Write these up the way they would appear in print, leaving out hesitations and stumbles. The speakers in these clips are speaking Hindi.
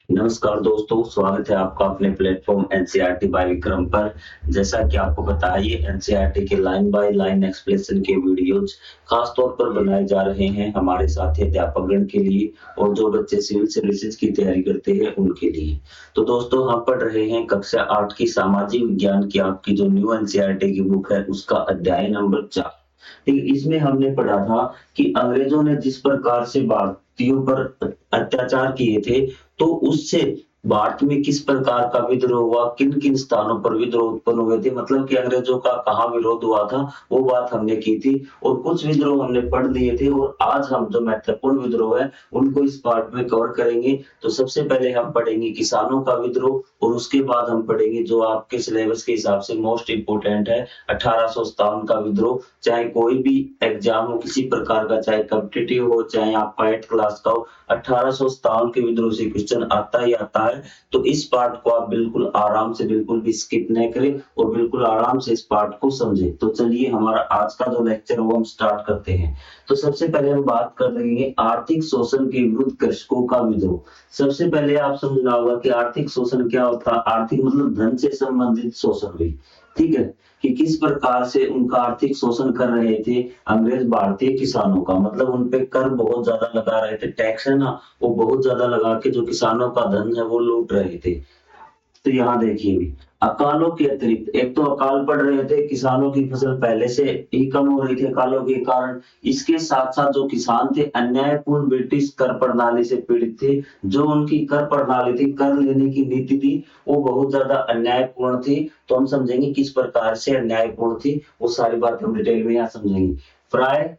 नमस्कार दोस्तों, स्वागत है आपका अपने प्लेटफ़ॉर्म एनसीईआरटी बाय विक्रम पर। जैसा कि आपको पता है, ये एनसीईआरटी के लाइन बाय लाइन एक्सप्लेनेशन के वीडियोज़ ख़ास तौर पर बनाए जा रहे हैं हमारे साथी अध्यापकगण के लिए और जो बच्चे सिविल सर्विसेज की तैयारी करते हैं उनके लिए। तो दोस्तों, हम पढ़ रहे हैं कक्षा 8 की सामाजिक विज्ञान की आपकी जो न्यू एनसीईआरटी की बुक है उसका अध्याय नंबर 4। ठीक है, इसमें हमने पढ़ा था कि अंग्रेजों ने जिस प्रकार से भारतीयों पर अत्याचार किए थे, तो उससे भारत में किस प्रकार का विद्रोह हुआ, किन-किन स्थानों पर विद्रोह उत्पन्न हुए थे, मतलब कि अंग्रेजों का कहाँ विरोध हुआ था, वो बात हमने की थी और कुछ विद्रोह हमने पढ़ लिए थे और आज हम जो महत्वपूर्ण विद्रोह है, उनको इस पार्ट में कवर करेंगे। तो सबसे पहले हम पढ़ेंगे किसानों का विद्रोह और उसके बाद हम पढ़ेंगे जो आपके सिलेबस के हिसाब से मोस्ट इम्पोर्टेंट है 1857 का विद्रोह। चाहे कोई भी एग्जाम हो किसी प्रकार का, चाहे कॉम्पिटिटिव हो, चाहे आपका 8th क्लास का हो, 1857 के विद्रोह से क्वेश्चन आता ही आता है। तो इस पार्ट को आप बिल्कुल आराम से बिल्कुल भी स्किप नहीं करें और बिल्कुल आराम से इस पार्ट को समझें। तो चलिए हमारा आज का जो लेक्चर है वो हम स्टार्ट करते हैं। तो सबसे पहले हम बात कर लेंगे आर्थिक शोषण के विरुद्ध कृषकों का विद्रोह। सबसे पहले आप समझना होगा कि आर्थिक शोषण क्या होता है। आर्थिक मतलब धन से संबंधित शोषण भी, ठीक है, कि किस प्रकार से उनका आर्थिक शोषण कर रहे थे अंग्रेज भारतीय किसानों का, मतलब उन पे कर बहुत ज्यादा लगा रहे थे, टैक्स है ना, वो बहुत ज्यादा लगा के जो किसानों का धन है वो लूट रहे थे। तो यहाँ देखिए, अकालों के अतिरिक्त एक तो अकाल पड़ रहे थे, किसानों की फसल पहले से ही कम हो रही थी अकालों के कारण। इसके साथ साथ जो किसान थे अन्यायपूर्ण ब्रिटिश कर प्रणाली से पीड़ित थे। जो उनकी कर प्रणाली थी, कर लेने की नीति थी, वो बहुत ज्यादा अन्यायपूर्ण थी। तो हम समझेंगे किस प्रकार से अन्यायपूर्ण थी, वो सारी बात हम डिटेल में यहाँ समझेंगे। प्राय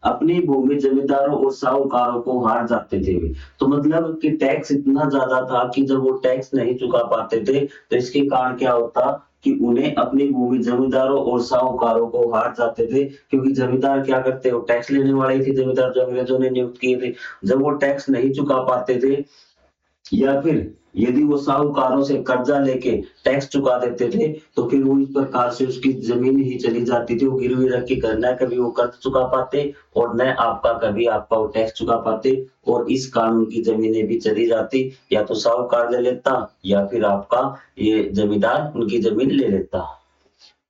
अपनी भूमि जमींदारों और साहूकारों को हार जाते थे वे। तो मतलब कि टैक्स इतना ज्यादा था कि जब वो टैक्स नहीं चुका पाते थे तो इसके कारण क्या होता कि उन्हें अपनी भूमि जमींदारों और साहूकारों को हार जाते थे, क्योंकि जमींदार क्या करते हो, टैक्स लेने वाले ही थे जमींदार जो अंग्रेजों ने नियुक्त किए थे। जब वो टैक्स नहीं चुका पाते थे या फिर यदि वो साहूकारों से कर्जा लेके टैक्स चुका देते थे तो फिर वो इस प्रकार से उसकी जमीन ही चली जाती थी, वो गिरवी रख के कर न कभी वो कर्ज चुका पाते और न आपका कभी आपका वो टैक्स चुका पाते और इस कारण उनकी जमीनें भी चली जाती, या तो साहूकार ले लेता या फिर आपका ये जमींदार उनकी जमीन ले लेता।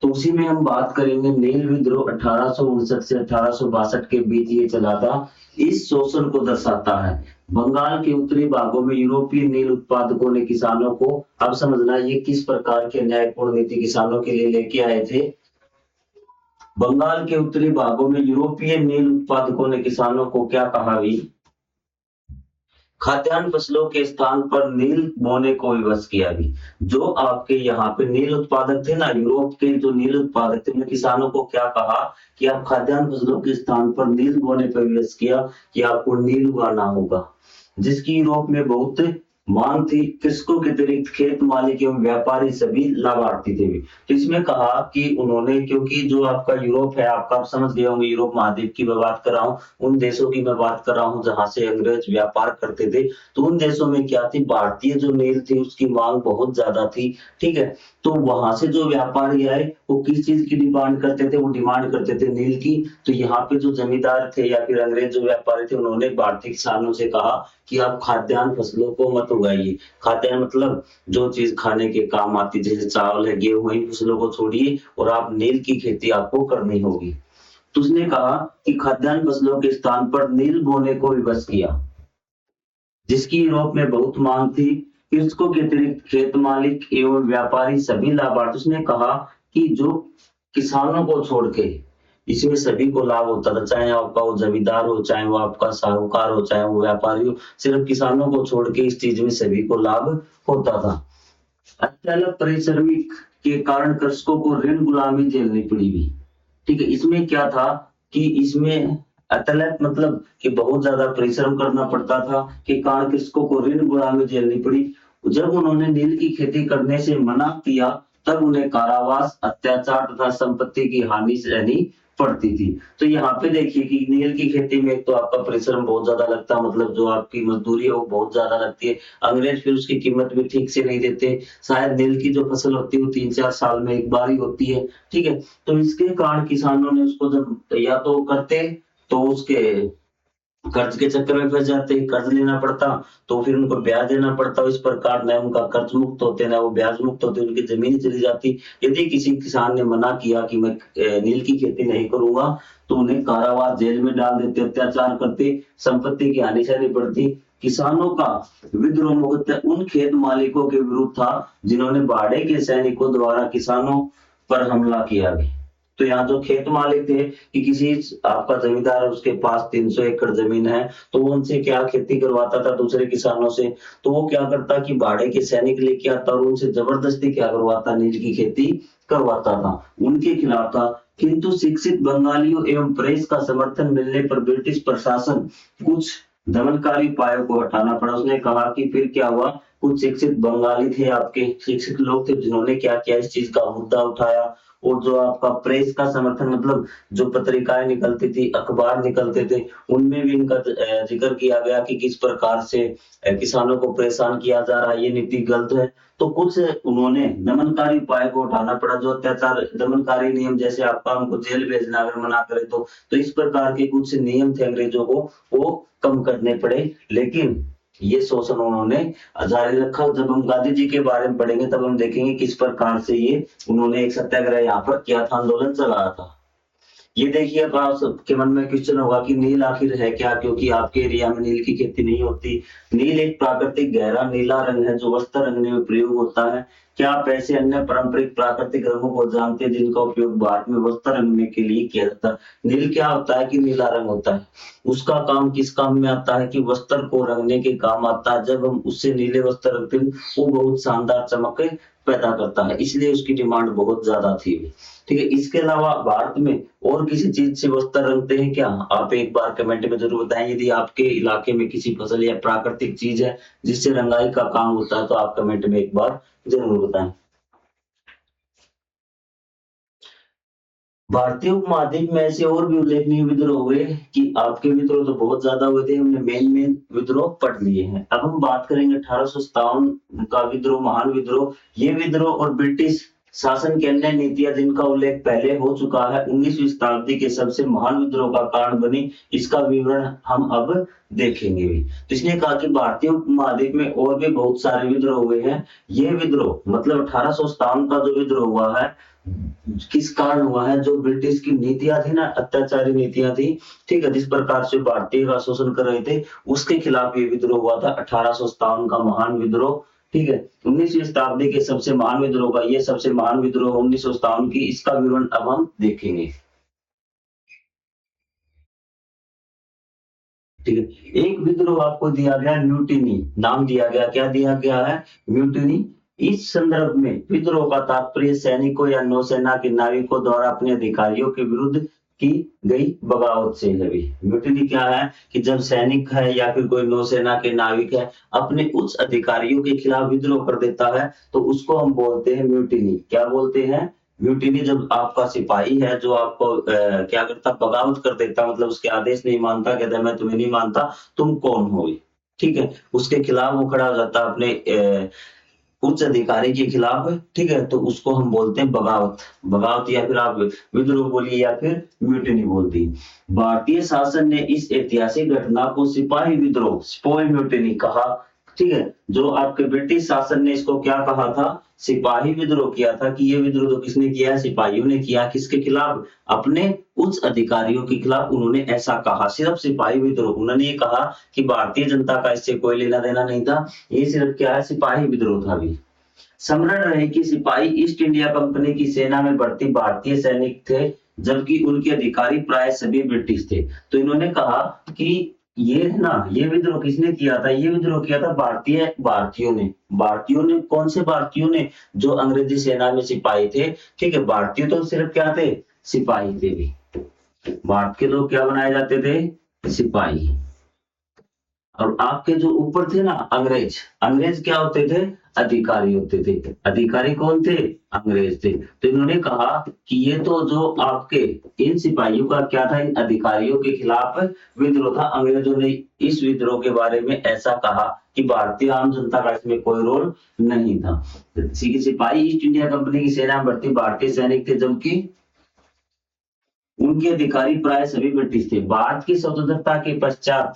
तो उसी में हम बात करेंगे नील विद्रोह 1859 से 1862 के बीच ये चला था। इस शोषण को दर्शाता है। बंगाल के उत्तरी भागों में यूरोपीय नील उत्पादकों ने किसानों को, अब समझना ये किस प्रकार की अन्यायपूर्ण नीति किसानों के लिए लेके आए थे। बंगाल के उत्तरी भागों में यूरोपीय नील उत्पादकों ने किसानों को क्या कहा भी, खाद्यान्न फसलों के स्थान पर नील बोने को विवश किया भी। जो आपके यहाँ पे नील उत्पादक थे ना, यूरोप के जो नील उत्पादक थे, उन्होंने किसानों को क्या कहा कि आप खाद्यान्न फसलों के स्थान पर नील बोने पर विवश किया कि आपको नील उगाना होगा, जिसकी यूरोप में बहुत मांग थी। कृषकों के अतिरिक्त खेत मालिक एवं व्यापारी सभी लाभार्थी थे भी। तो इसमें कहा कि उन्होंने, क्योंकि जो आपका यूरोप है, आपका आप समझ गए होंगे यूरोप महाद्वीप की मैं बात कर रहा हूँ, उन देशों की मैं बात कर रहा हूँ जहां से अंग्रेज व्यापार करते थे। तो उन देशों में क्या थी, भारतीय जो नील थी उसकी मांग बहुत ज्यादा थी, ठीक है। तो वहां से जो व्यापारी आए वो किस चीज की डिमांड करते थे, वो डिमांड करते थे नील की। तो यहाँ पे जो जमींदार थे या फिर अंग्रेज जो व्यापारी थे, उन्होंने भारतीय किसानों से कहा कि आप खाद्यान्न फसलों को मत उगाइए। खाद्यान्न मतलब जो चीज खाने के काम आती, जैसे चावल है, गेहूं, इन फसलों को छोड़िए और आप नील की खेती आपको करनी होगी। तो उसने कहा कि खाद्यान्न फसलों के स्थान पर नील बोने को विवश किया, जिसकी यूरोप में बहुत मांग थी। कृषकों के अतिरिक्त खेत मालिक एवं व्यापारी सभी लाभार्थी, उसने कहा कि जो किसानों को छोड़ के इसमें सभी को लाभ होता था, चाहे आपका वो जमींदार हो, चाहे वो आपका साहूकार हो, चाहे वो व्यापारी हो, सिर्फ किसानों को छोड़ के इस चीज में सभी को लाभ होता था। अत्यल्प परिश्रमिक के कारण कृषकों को ऋण गुलामी झेलनी पड़ी भी, ठीक है। इसमें क्या था कि इसमें अतलत मतलब कि बहुत ज्यादा परिश्रम करना पड़ता था, कि कारण कृषकों को ऋण गुलामी झेलनी पड़ी। जब उन्होंने नील की खेती करने से मना किया तब उन्हें कारावास, अत्याचार तथा संपत्ति की हानि सहनी पड़ती थी। तो यहाँ पे देखिए कि नील की खेती में एक तो आपका परिश्रम बहुत ज्यादा लगता है, मतलब जो आपकी मजदूरी है वो बहुत ज्यादा लगती है। अंग्रेज फिर उसकी कीमत भी ठीक से नहीं देते। शायद नील की जो फसल होती है वो 3-4 साल में एक बार ही होती है, ठीक है। तो इसके कारण किसानों ने उसको जब या तो करते तो उसके कर्ज के चक्कर में फंस जाते हैं, कर्ज लेना पड़ता तो फिर उनको ब्याज देना पड़ता, इस प्रकार न उनका कर्ज मुक्त होते न वो ब्याज मुक्त होते, उनकी जमीन चली जाती। यदि किसी किसान ने मना किया कि मैं नील की खेती नहीं करूंगा तो उन्हें कारावास जेल में डाल देते, अत्याचार करते, संपत्ति की हानि सहनी पड़ती। किसानों का विद्रोह मुख्यतः उन खेत मालिकों के विरुद्ध था जिन्होंने बाड़े के सैनिकों द्वारा किसानों पर हमला किया। तो यहाँ जो खेत मालिक थे कि किसी आपका जमींदार है उसके पास 300 एकड़ जमीन है तो वो उनसे क्या खेती करवाता था दूसरे किसानों से, तो वो क्या करता कि बाड़े के सैनिक लेके आता और उनसे जबरदस्ती क्या करवाता, नील की खेती करवाता था, उनके खिलाफ था। किंतु शिक्षित बंगालियों एवं प्रेस का समर्थन मिलने पर ब्रिटिश प्रशासन कुछ दमनकारी उपायों को हटाना पड़ा। उसने कहा कि फिर क्या हुआ, कुछ शिक्षित बंगाली थे, आपके शिक्षित लोग थे जिन्होंने क्या किया, इस चीज का मुद्दा उठाया। और जो आपका प्रेस का समर्थन मतलब जो पत्रिकाएं निकलती थी, अखबार निकलते थे, उनमें भी इनका जिक्र किया गया कि किस प्रकार से किसानों को परेशान किया जा रहा है, ये नीति गलत है। तो कुछ उन्होंने दमनकारी उपाय को उठाना पड़ा, जो अत्याचार दमनकारी नियम, जैसे आपका उनको जेल भेजना अगर मना करे तो इस प्रकार के कुछ नियम थे अंग्रेजों को वो कम करने पड़े। लेकिन ये शोषण उन्होंने जारी रखा। जब हम गांधी जी के बारे में पढ़ेंगे तब हम देखेंगे किस प्रकार से ये उन्होंने एक सत्याग्रह यहाँ पर किया था, आंदोलन चलाया था। ये देखिए अब आप सबके मन में क्वेश्चन होगा कि नील आखिर है क्या, क्योंकि आपके एरिया में नील की खेती नहीं होती। नील एक प्राकृतिक गहरा नीला रंग है जो वस्त्र रंगने में प्रयोग होता है। क्या आप ऐसे अन्य पारंपरिक प्राकृतिक रंगों को जानते हैं जिनका उपयोग भारत में वस्त्र रंगने के लिए किया जाता है? नील क्या होता है कि नीला रंग होता है, उसका काम किस काम में आता है कि वस्त्र को रंगने के काम आता है। जब हम उससे नीले वस्त्र रखते हैं वो बहुत शानदार चमक पैदा करता है, इसलिए उसकी डिमांड बहुत ज्यादा थी। ठीक है, इसके अलावा भारत में और किसी चीज से वस्त्र रंगते हैं क्या? आप एक बार कमेंट में जरूर बताएं। यदि आपके इलाके में किसी फसल या प्राकृतिक चीज है जिससे रंगाई का काम होता है तो आप कमेंट में एक बार जरूर बताएं। भारतीय उपमहाद्वीप में ऐसे और भी उल्लेखनीय विद्रोह हुए कि आपके विद्रोह तो बहुत ज्यादा हुए थे, हमने मेन विद्रोह पढ़ लिए हैं। अब हम बात करेंगे 1857 का विद्रोह, महान विद्रोह। ये विद्रोह और ब्रिटिश शासन की अन्य नीतियां जिनका उल्लेख पहले हो चुका है 19वीं शताब्दी के सबसे महान विद्रोह का कारण बनी, इसका विवरण हम अब देखेंगे भी। तो इसने कहा कि भारतीय उपमहाद्वीप में और भी बहुत सारे विद्रोह हुए हैं। ये विद्रोह मतलब 1857 का जो विद्रोह हुआ है किस कारण हुआ है, जो ब्रिटिश की नीतियां थी ना, अत्याचारी नीतियां थी, ठीक है, जिस प्रकार से भारतीय का शोषण कर रहे थे उसके खिलाफ ये विद्रोह हुआ था 1857 का महान विद्रोह। ठीक है, 19वीं शताब्दी के सबसे महान विद्रोह का ये सबसे महान विद्रोह 1957 की, इसका विवरण अब हम देखेंगे। ठीक है, एक विद्रोह आपको दिया गया म्यूटिनी, नाम दिया गया, क्या दिया गया है? म्यूटिनी। इस संदर्भ में विद्रोह का तात्पर्य सैनिकों या नौसेना के नाविकों द्वारा अपने अधिकारियों के विरुद्ध की गई बगावत से है। भी म्यूटिनी क्या है कि जब सैनिक है या फिर कोई नौसेना के नाविक है अपने उच्च अधिकारियों के खिलाफ विद्रोह कर देता है तो उसको हम बोलते हैं म्यूटिनी। क्या बोलते हैं? म्यूटिनी। जब आपका सिपाही है जो आपको क्या करता, बगावत कर देता, मतलब उसके आदेश नहीं मानता, कहता मैं तुम्हें नहीं मानता, तुम कौन हो? ठीक है, उसके खिलाफ वो खड़ा हो जाता अपने उच्च अधिकारी के खिलाफ। ठीक है, तो उसको हम बोलते हैं बगावत। बगावत या फिर आप विद्रोह बोलिए या फिर म्यूटिनी बोलती। भारतीय शासन ने इस ऐतिहासिक घटना को सिपाही विद्रोह, स्पॉय म्यूटिनी कहा। ठीक है, जो आपके ब्रिटिश शासन ने इसको क्या कहा था? सिपाही विद्रोह किया था। कि ये विद्रोह तो किसने किया है? सिपाहियों ने किया। किसके खिलाफ? अपने उच्च अधिकारियों के खिलाफ उन्होंने ऐसा कहा। सिर्फ सिपाही विद्रोह, उन्होंने ये कहा कि भारतीय जनता का इससे कोई लेना देना नहीं था, ये सिर्फ क्या है? सिपाही विद्रोह था। भी स्मरण रहे कि सिपाही ईस्ट इंडिया कंपनी की सेना में भर्ती भारतीय सैनिक थे जबकि उनके अधिकारी प्राय सभी ब्रिटिश थे। तो इन्होंने कहा कि ये है ना, ये विद्रोह किसने किया था? ये विद्रोह किया था भारतीयों ने। भारतीयों ने, कौन से भारतीयों ने? जो अंग्रेजी सेना में सिपाही थे। ठीक है, भारतीय तो सिर्फ क्या थे? सिपाही थे। भी भारत के लोग क्या बनाए जाते थे? सिपाही। और आपके जो ऊपर थे ना अंग्रेज, अंग्रेज क्या होते थे? अधिकारी होते थे। अधिकारी कौन थे? अंग्रेज थे। तो इन्होंने कहा कि ये तो जो आपके इन सिपाहियों का क्या था, इन अधिकारियों के खिलाफ विद्रोह था। अंग्रेजों ने इस विद्रोह के बारे में ऐसा कहा कि भारतीय आम जनता का इसमें कोई रोल नहीं था। सिपाही ईस्ट इंडिया कंपनी की सेना में भर्ती भारतीय सैनिक थे जबकि उनके अधिकारी प्राय सभी ब्रिटिश थे। भारत की स्वतंत्रता के पश्चात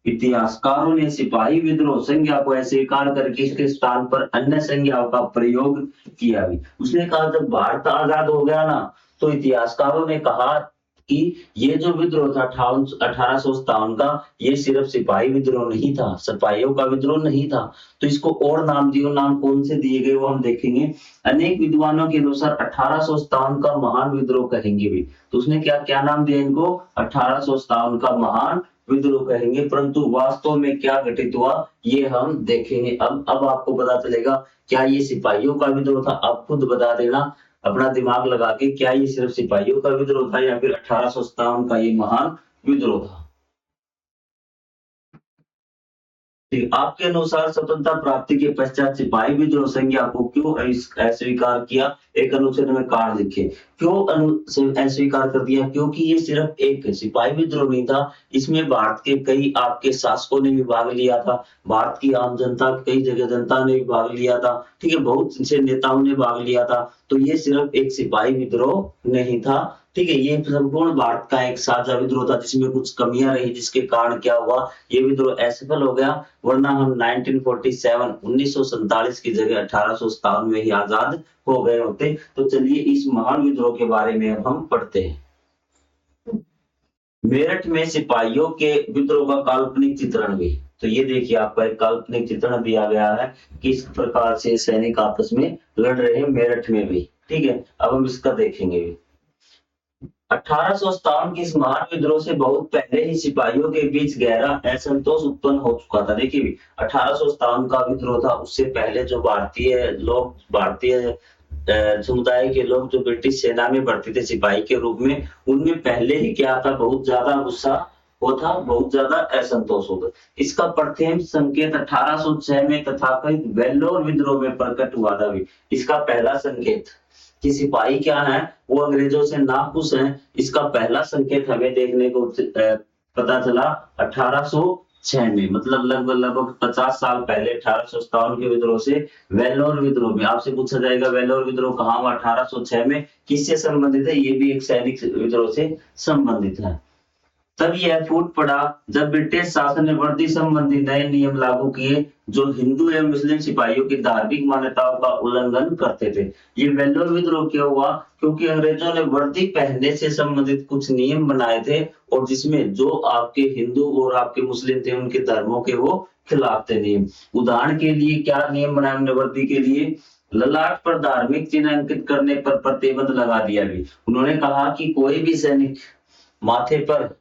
इतिहासकारों ने सिपाही विद्रोह संज्ञा को अस्वीकार करके इसके स्थान पर अन्य संज्ञाओं का प्रयोग किया भी। उसने कहा जब भारत आजाद हो गया ना, तो इतिहासकारों ने कहा कि ये जो विद्रोह था 1857 का, ये सिर्फ सिपाही विद्रोह नहीं था, सिपाहियों का विद्रोह नहीं था, तो इसको और नाम दिए। नाम कौन से दिए गए वो हम देखेंगे। अनेक विद्वानों के अनुसार 1857 का महान विद्रोह कहेंगे भी। तो उसने क्या क्या नाम दिया इनको? 1857 का महान विद्रोह कहेंगे। परंतु वास्तव में क्या घटित हुआ ये हम देखेंगे। अब आपको पता चलेगा क्या ये सिपाहियों का विद्रोह था। आप खुद बता देना अपना दिमाग लगा के, क्या ये सिर्फ सिपाहियों का विद्रोह था या फिर 1857 का ये महान विद्रोह था। आपके अनुसार स्वतंत्रता प्राप्ति के पश्चात सिपाही विद्रोह संज्ञा को क्यों अस्वीकार किया? एक अनुच्छेद में कारण लिखे। क्यों अस्वीकार कर दिया? क्योंकि ये सिर्फ एक सिपाही विद्रोह नहीं था, इसमें भारत के कई आपके शासकों ने भी भाग लिया था, भारत की आम जनता, कई जगह जनता ने भी भाग लिया था, ठीक है, बहुत से नेताओं ने भाग लिया था। तो ये सिर्फ एक सिपाही विद्रोह नहीं था, ठीक है, ये संपूर्ण भारत का एक साझा विद्रोह था जिसमें कुछ कमियां रही, जिसके कारण क्या हुआ, ये विद्रोह असफल हो गया। वरना हम 1947 की जगह 1857 में ही आजाद हो गए होते। तो चलिए इस महान विद्रोह के बारे में अब हम पढ़ते हैं। मेरठ में सिपाहियों के विद्रोह का काल्पनिक चित्रण भी। तो ये देखिए आपका एक काल्पनिक चित्रण दिया गया है, किस प्रकार से सैनिक आपस में लड़ रहे हैं मेरठ में भी, ठीक है। अब हम इसका देखेंगे भी। 1857 की इस महान विद्रोह से बहुत पहले ही सिपाहियों के बीच गहरा असंतोष उत्पन्न हो चुका था। देखिए भी 1857 का विद्रोह था, उससे पहले जो भारतीय समुदाय के लोग जो ब्रिटिश सेना में भर्ती थे सिपाही के रूप में, उनमें पहले ही क्या था, बहुत ज्यादा गुस्सा वो था, बहुत ज्यादा असंतोष होगा। इसका प्रथम संकेत 1806 में तथाकथित वेल्लोर विद्रोह में प्रकट हुआ था भी। इसका पहला संकेत कि सिपाही क्या है, वो अंग्रेजों से नाखुश हैं, इसका पहला संकेत हमें देखने को पता चला 1806 में, मतलब लगभग 50 साल पहले 1857 के विद्रोह से वेल्लोर विद्रोह में। आपसे पूछा जाएगा वेल्लोर विद्रोह कहाँ हुआ? 1806 में। किससे संबंधित है? ये भी एक सैनिक विद्रोह से संबंधित है। तब यह फूट पड़ा जब ब्रिटिश शासन ने वर्दी संबंधी नए नियम लागू किए जो हिंदू एवं मुस्लिम सिपाहियों की धार्मिक मान्यताओं का उल्लंघन करते थे। ये वेल्लोर विद्रोह क्यों हुआ? क्योंकि अंग्रेजों ने वर्दी पहनने से संबंधित कुछ नियम बनाए थे और जिसमें जो आपके हिंदू और आपके मुस्लिम थे उनके धर्मों के वो खिलाफ थे नियम। उदाहरण के लिए क्या नियम बनाए उन्होंने वर्दी के लिए? ललाट पर धार्मिक चिन्ह अंकित करने पर प्रतिबंध लगा दिया भी। उन्होंने कहा कि कोई भी सैनिक माथे पर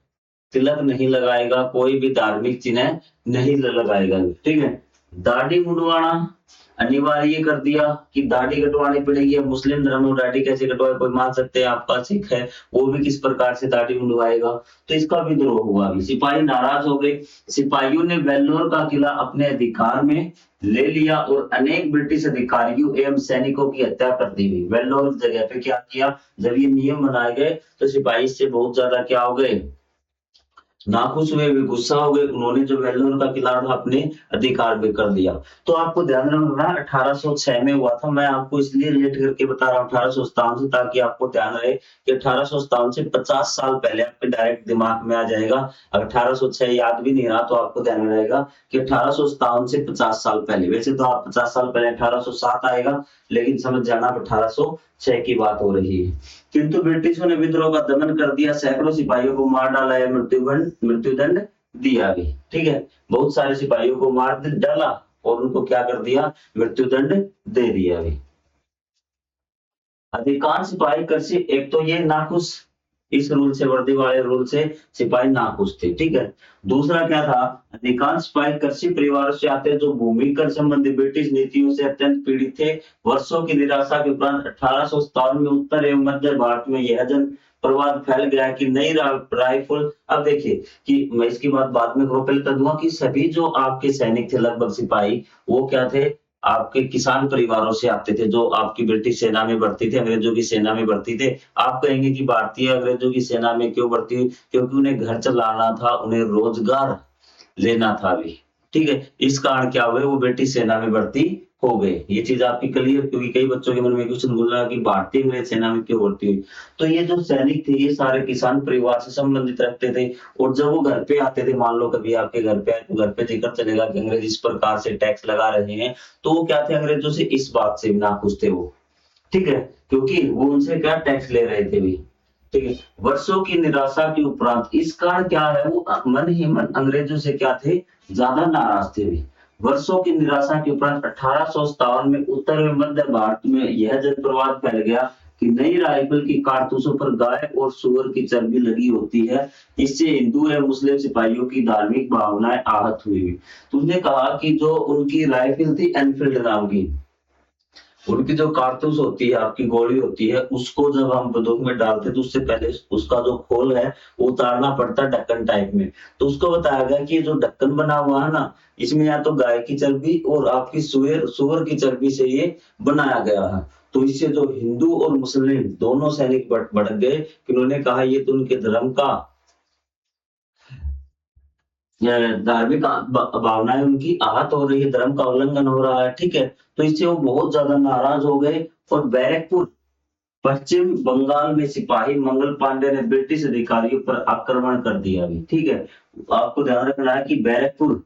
तिलक नहीं लगाएगा, कोई भी धार्मिक चिन्ह नहीं लगाएगा, ठीक है। दाढ़ी मुंडवाना अनिवार्य कर दिया कि दाढ़ी कटवानी पड़ेगी। अब मुस्लिम धर्म में दाढ़ी कैसे कटवाए? कोई मान सकते हैं आपका सिख है, वो भी किस प्रकार से दाढ़ी मुंडवाएगा? तो इसका विद्रोह हुआ भी। सिपाही नाराज हो गए। सिपाहियों ने वेल्लोर का किला अपने अधिकार में ले लिया और अनेक ब्रिटिश अधिकारियों एवं सैनिकों की हत्या कर दी गई। वेल्लोर जगह पे क्या किया? जब ये नियम बनाए गए तो सिपाही इससे बहुत ज्यादा क्या हो गए? नाखुश हुए, वे गुस्सा हो गए। उन्होंने जो वेल्लोर का किला था अपने अधिकार में कर दिया। तो आपको ध्यान रखना 1806 में हुआ था। मैं आपको इसलिए रिलेट करके बता रहा हूँ 1857 से, ताकि आपको ध्यान रहे कि 1857 से 50 साल पहले आपके डायरेक्ट दिमाग में आ जाएगा। अगर 1806 याद भी नहीं रहा तो आपको ध्यान रहेगा कि 1857 से 50 साल पहले। वैसे तो आप 50 साल पहले 1807 आएगा, लेकिन समझ जाना 1806 की बात हो रही है। किंतु ब्रिटिशों ने विद्रोह का दमन कर दिया, सैकड़ों सिपाहियों को मार डाला या मृत्युदंड दिया भी, ठीक है। बहुत सारे सिपाहियों को मार डाला और उनको क्या कर दिया? मृत्युदंड दे दिया भी। अधिकांश सिपाही कृषि, एक तो ये नाखुश, इस रूल से, वर्दी वाले रूल से सिपाही नाखुश थे, ठीक है। दूसरा क्या था? अधिकांश सिपाही कृषि परिवारों से आते जो भूमि कर संबंधी ब्रिटिश नीतियों से अत्यंत पीड़ित थे। वर्षों की निराशा के उपरांत 1857 में उत्तर एवं मध्य भारत में यह जन प्रवाद फैल गया कि नई राइफल। अब देखिए कि मैं इसकी बात बाद में पहले बता दूंगा कि सभी जो आपके सैनिक थे, लगभग सिपाही, वो क्या थे? आपके किसान परिवारों से आते थे, जो आपकी ब्रिटिश सेना में भर्ती थे, अंग्रेजों की सेना में भर्ती थे। आप कहेंगे कि भारतीय अंग्रेजों की सेना में क्यों भर्ती हुई? क्योंकि उन्हें घर चलाना था, उन्हें रोजगार लेना था भी, ठीक है, इस कारण क्या हुए वो ब्रिटिश सेना में भर्ती हो गए। ये चीज आपकी क्लियर, क्योंकि कई बच्चों के मन में क्वेश्चन घूम रहा है कि भारतीय अंग्रेज सेना में क्यों भर्ती हुई। तो ये जो सैनिक थे ये सारे किसान परिवार से संबंधित रखते थे, और जब वो घर पे आते थे, मान लो कभी आपके घर पे आए तो घर पे जिक्र चलेगा कि अंग्रेज इस प्रकार से टैक्स लगा रहे हैं, तो वो क्या थे, अंग्रेजों से इस बात से भी नाखुश थे वो। ठीक है, क्योंकि वो उनसे क्या टैक्स ले रहे थे भी। ठीक है, वर्षों की निराशा के उपरांत इस कारण क्या है, वो मन ही मन अंग्रेजों से क्या थे, ज्यादा नाराज थे भी। वर्षों की निराशा के उपरांत 1857 में उत्तर में मध्य भारत में यह जनप्रवाद फैल गया कि नई राइफल की कारतूसों पर गाय और सूअर की चर्बी लगी होती है। इससे हिंदू एवं मुस्लिम सिपाहियों की धार्मिक भावनाएं आहत हुई। तुमने कहा कि जो उनकी राइफल थी एनफील्ड नाम की, उनकी जो कारतूस होती है, आपकी गोली होती है, उसको जब हम बंदूक में डालते हैं तो उससे पहले उसका जो खोल है वो उतारना पड़ता है ढक्कन टाइप में। तो उसको बताया गया कि ये जो ढक्कन बना हुआ है ना, इसमें या तो गाय की चर्बी और आपकी सुअर सुअर की चर्बी से ये बनाया गया है। तो इससे जो हिंदू और मुस्लिम दोनों सैनिक भड़क गए कि उन्होंने कहा ये तो उनके धर्म का धार्मिक भावनाएं उनकी आहत हो रही है, धर्म का उल्लंघन हो रहा है। ठीक है, तो इससे वो बहुत ज्यादा नाराज हो गए, और बैरकपुर पश्चिम बंगाल में सिपाही मंगल पांडे ने ब्रिटिश अधिकारियों पर आक्रमण कर दिया अभी। ठीक है, आपको ध्यान रखना है कि बैरकपुर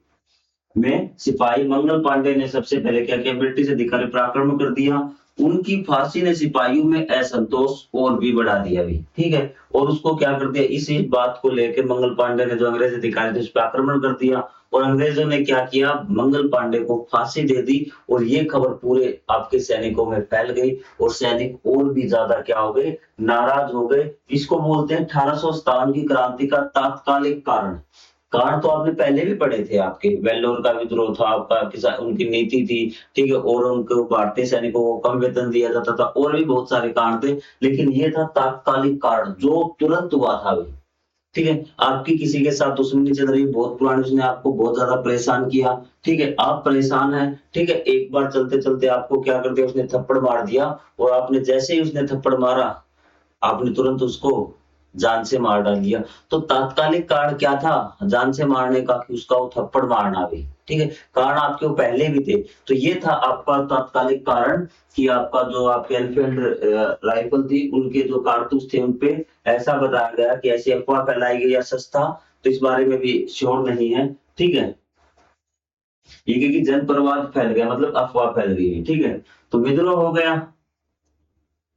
में सिपाही मंगल पांडे ने सबसे पहले क्या किया, ब्रिटिश अधिकारी पर आक्रमण कर दिया। उनकी फांसी ने सिपाहियों में असंतोष और भी बढ़ा दिया अभी। ठीक है, और उसको क्या कर दिया, इसी बात को लेकर मंगल पांडे ने, जो अंग्रेज अधिकारी थे, उस पर आक्रमण कर दिया। और अंग्रेजों ने क्या किया, मंगल पांडे को फांसी दे दी, और ये खबर पूरे आपके सैनिकों में फैल गई, और सैनिक और भी ज्यादा क्या हो गए, नाराज हो गए। इसको बोलते हैं 1857 की क्रांति का तात्कालिक कारण। कारण तो आपने पहले भी पढ़े थे, आपके वेल्लोर का विद्रोह था, आपका उनकी नीति थी। ठीक है, और उनको भारतीय सैनिकों को कम वेतन दिया जाता था, और भी बहुत सारे कारण थे, लेकिन ये था तात्कालिक कारण जो तुरंत हुआ था अभी। ठीक है, आपकी किसी के साथ दुश्मनी चल रही है बहुत पुरानी, उसने आपको बहुत ज्यादा परेशान किया। ठीक है, आप परेशान हैं। ठीक है, एक बार चलते चलते आपको क्या कर दिया, उसने थप्पड़ मार दिया, और आपने जैसे ही उसने थप्पड़ मारा, आपने तुरंत उसको जान से मार डाल दिया। तो तात्कालिक कारण क्या था जान से मारने का, कि उसका वो थप्पड़ मारना भी। ठीक है, कारण आपके वो पहले भी थे। तो ये था आपका तात्कालिक कारण, कि आपका जो आपके एनफील्ड राइफल थी, उनके जो कारतूस थे उनपे ऐसा बताया गया कि ऐसी अफवाह फैलाई गई या सस्ता, तो इस बारे में भी श्योर नहीं है। ठीक है, ये क्योंकि जन प्रवाद फैल गया, मतलब अफवाह फैल गई है। ठीक है, तो विद्रोह हो गया।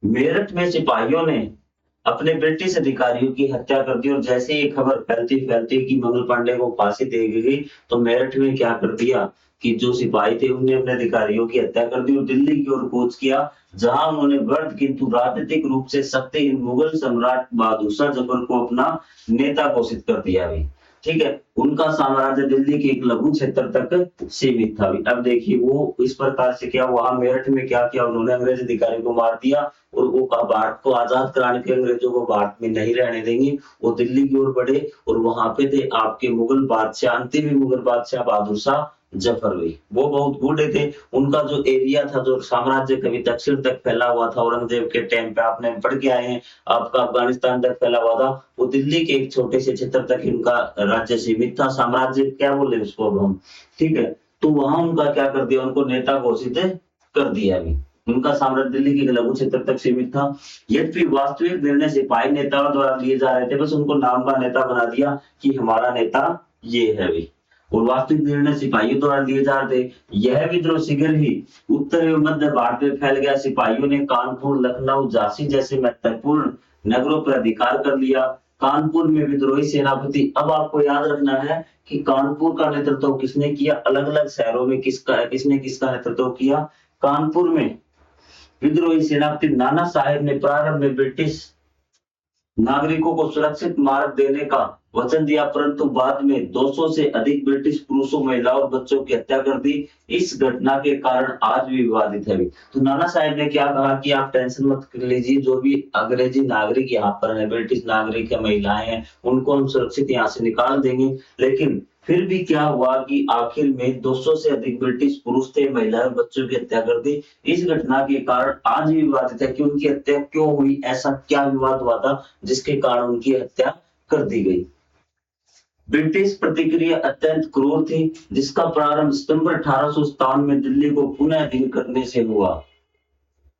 मेरठ में सिपाहियों ने अपने ब्रिटिश अधिकारियों की हत्या कर दी, और जैसे ये खबर फैलती फैलती कि मंगल पांडे को फांसी दे गई, तो मेरठ में क्या कर दिया कि जो सिपाही थे उन्होंने अपने अधिकारियों की हत्या कर दी और दिल्ली की ओर कूच किया, जहां उन्होंने व्यर्थ किंतु राजनीतिक रूप से शक्तिहीन मुगल सम्राट बहादुर शाह जफर को अपना नेता घोषित कर दिया भी। ठीक है, उनका साम्राज्य दिल्ली के एक लघु क्षेत्र तक सीमित था। अब देखिए वो इस प्रकार से क्या, वहां मेरठ में क्या किया उन्होंने, अंग्रेज अधिकारी को मार दिया, और वो भारत को आजाद कराने के, अंग्रेजों को भारत में नहीं रहने देंगे, वो दिल्ली की ओर बढ़े, और वहां पे थे आपके मुगल बादशाह, अंतिम मुगल बादशाह बहादुर शाह जफर भी। वो बहुत बूढ़े थे, उनका जो एरिया था, जो साम्राज्य कभी दक्षिण तक फैला हुआ था, औरंगजेब के टाइम पे आपने पढ़ के आए हैं, आपका अफगानिस्तान तक फैला हुआ था, वो दिल्ली के एक छोटे से क्षेत्र तक इनका राज्य सीमित था, साम्राज्य क्या बोले उसको अब हम। ठीक है, तो वहां उनका क्या कर दिया, उनको नेता घोषित कर दिया अभी। उनका साम्राज्य दिल्ली के लघु क्षेत्र तक सीमित था। यद्यपि वास्तविक निर्णय सिपाही नेताओं द्वारा लिए जा रहे थे, बस उनको नाम का नेता बना दिया कि हमारा नेता ये है अभी, और वास्तविक निर्णय सिपाहियों द्वारा लिए जा रहे थे। यह विद्रोह शीघ्र ही उत्तर एवं मध्य भारत में फैल गया। सिपाहियों ने कानपुर, लखनऊ, झांसी जैसे महत्वपूर्ण नगरों पर अधिकार कर लिया। कानपुर में विद्रोही सेनापति, अब आपको याद रखना है कि कानपुर का नेतृत्व किसने किया, अलग अलग शहरों में किसने किसका नेतृत्व किया। कानपुर में विद्रोही सेनापति नाना साहेब ने प्रारंभ में ब्रिटिश नागरिकों को सुरक्षित मार्ग देने का वचन दिया, परंतु बाद में 200 से अधिक ब्रिटिश पुरुषों, महिलाओं और बच्चों की हत्या कर दी। इस घटना के कारण आज भी विवादित है। तो नाना साहेब ने क्या कहा कि आप टेंशन मत लीजिए, जो भी अंग्रेजी नागरिक यहाँ पर है, ब्रिटिश नागरिक है, महिलाएं हैं, उनको हम सुरक्षित यहाँ से निकाल देंगे। लेकिन फिर भी क्या हुआ कि आखिर में 200 से अधिक ब्रिटिश पुरुष थे, महिलाएं और बच्चों की हत्या कर दी। इस घटना के कारण आज भी विवादित है कि उनकी हत्या क्यों हुई, ऐसा क्या विवाद हुआ था जिसके कारण उनकी हत्या कर दी गई। ब्रिटिश प्रतिक्रिया अत्यंत क्रूर थी, जिसका प्रारंभ सितंबर 1857 में दिल्ली को पुनः अधीन करने से हुआ।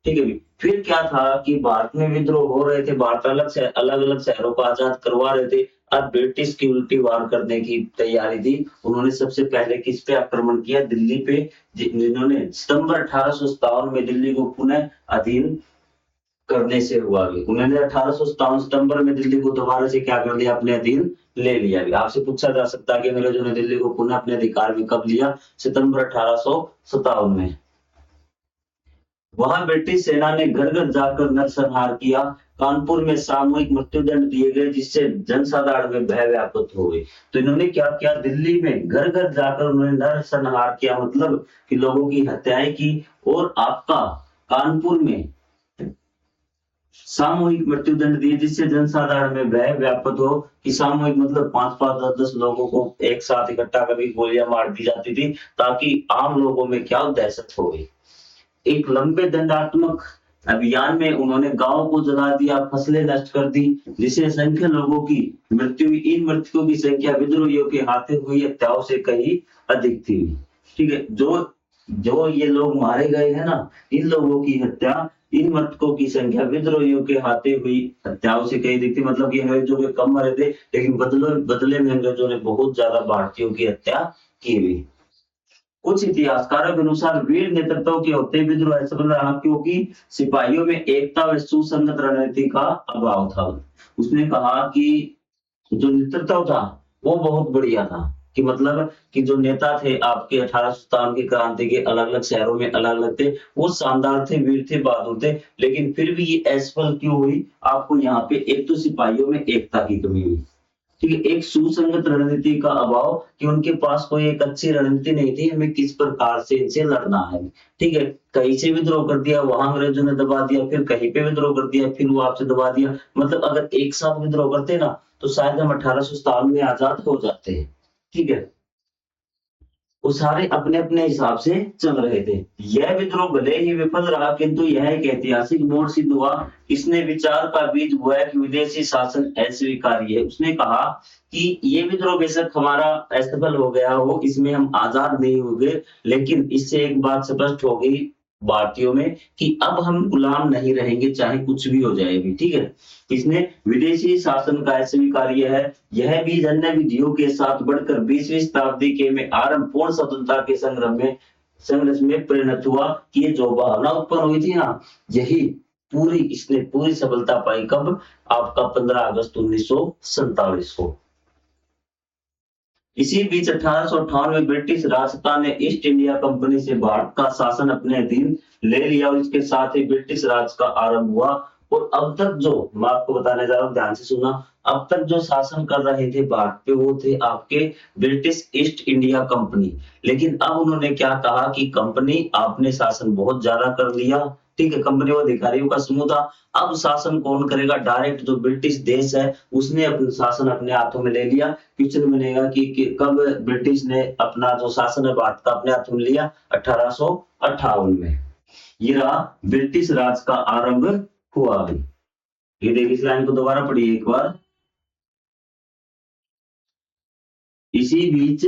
ठीक है। फिर क्या था कि भारत में विद्रोह हो रहे थे, भारत अलग अलग शहरों को आजाद करवा रहे थे। अब ब्रिटिश की उल्टी वार करने की तैयारी थी। उन्होंने सबसे पहले किस पे आक्रमण किया? दिल्ली पे, जिन्होंने सितंबर 1857 में दिल्ली को पुनः अधीन करने से हुआ। उन्होंने 1857 सितंबर में दिल्ली को दोबारा से क्या कर लिया? अपने अधीन ले लिया। आपसे पूछा जा सकता है कि अंग्रेजों ने दिल्ली को पुनः अपने अधिकार में कब लिया? सितंबर 1857 में। वहां ब्रिटिश सेना ने घर घर जाकर नरसंहार किया। कानपुर में सामूहिक मृत्युदंड दिए गए, जिससे जनसाधारण में भय व्याप्त हो गई। तो इन्होंने क्या किया? दिल्ली में घर घर जाकर उन्होंने नरसंहार किया, मतलब कि लोगों की हत्याएं की। और आपका कानपुर में सामूहिक मृत्युदंड दिए, जिससे जनसाधारण में भय व्याप्त हो। कि सामूहिक मतलब 5-5, 10-10 लोगों को एक साथ इकट्ठा करके गोलियां मार दी जाती थी, ताकि आम लोगों में क्या दहशत हो गई। एक लंबे दंडात्मक अभियान में उन्होंने गांव को जला दिया, फसलें नष्ट कर दी, जिससे असंख्य लोगों की मृत्यु हुई। इन मृतकों की संख्या विद्रोहियों के हाथों हुई हत्याओं से कहीं अधिक थी। ठीक है। जो जो ये लोग मारे गए हैं ना, इन लोगों की हत्या, इन मृतकों की संख्या विद्रोहियों के हाथे हुई हत्याओं से कहीं अधिक थी। मतलब कि अंग्रेजों के कम मरे थे, लेकिन बदले में अंग्रेजों ने बहुत ज्यादा भारतीयों की हत्या की हुई। कुछ इतिहासकारों के अनुसार वीर नेतृत्व के होते विद्रोह सफल रहा, क्योंकि सिपाहियों में एकता व सुसंगत रणनीति का अभाव था। उसने कहा कि जो नेतृत्व था वो बहुत बढ़िया था। कि मतलब कि जो नेता थे आपके 1857 की क्रांति के, अलग अलग शहरों में अलग अलग थे, वो शानदार थे, वीर थे, बहादुर थे। लेकिन फिर भी ये असफल क्यों हुई? आपको यहाँ पे एक तो सिपाहियों में एकता की कमी हुई। ठीक है। एक सुसंगत रणनीति का अभाव, कि उनके पास कोई एक अच्छी रणनीति नहीं थी, हमें किस प्रकार से इनसे लड़ना है। ठीक है। कहीं से विद्रोह कर दिया, वहां अंग्रेजों ने दबा दिया, फिर कहीं पे विद्रोह कर दिया, फिर वो आपसे दबा दिया। मतलब अगर एक साथ विद्रोह करते ना, तो शायद हम 1857 में आजाद हो जाते हैं। ठीक है। वो सारे अपने अपने हिसाब से चल रहे थे। यह विद्रोह भले ही विफल रहा, किंतु यह एक ऐतिहासिक मोड़ सिद्ध हुआ। इसने विचार का बीज बोया कि विदेशी शासन अस्वीकार्य है। उसने कहा कि ये विद्रोह बेशक हमारा असफल हो गया हो, इसमें हम आजाद नहीं हो गए, लेकिन इससे एक बात स्पष्ट हो गई भारतीयों में, कि अब हम गुलाम नहीं रहेंगे, चाहे कुछ भी हो जाए भी। ठीक है। इसने विदेशी शासन का अस्वीकार्य है। यह भी अन्य विधियों के साथ बढ़कर 20वीं शताब्दी के में आरंभ पूर्ण स्वतंत्रता के संघर्ष में परिणत हुआ। कि ये जो भावना उत्पन्न हुई थी ना, यही इसने पूरी सफलता पाई कब? आपका 15 अगस्त 1947 को। इसी बीच 1858 में ब्रिटिश राजसत्ता ने ईस्ट इंडिया कंपनी से भारत का शासन अपने अधीन ले लिया, और इसके साथ ही ब्रिटिश राज का आरंभ हुआ। और अब तक जो मैं आपको बताने जा रहा हूँ, ध्यान से सुनना। अब तक जो शासन कर रहे थे भारत पे, वो थे आपके ब्रिटिश ईस्ट इंडिया कंपनी। लेकिन अब उन्होंने क्या कहा कि कंपनी आपने शासन बहुत ज्यादा कर लिया। ठीक है। कंपनी और अधिकारियों का समूह था। अब शासन कौन करेगा? डायरेक्ट जो ब्रिटिश देश है, उसने अपना शासन अपने हाथों में ले लिया। क्वेश्चन बनेगा कि कब ब्रिटिश ने अपना जो शासन है भारत का अपने हाथों में लिया? 1858 में। ये रहा ब्रिटिश राज का आरंभ हुआ। ये देखिए, इस लाइन को दोबारा पढ़िए एक बार। इसी बीच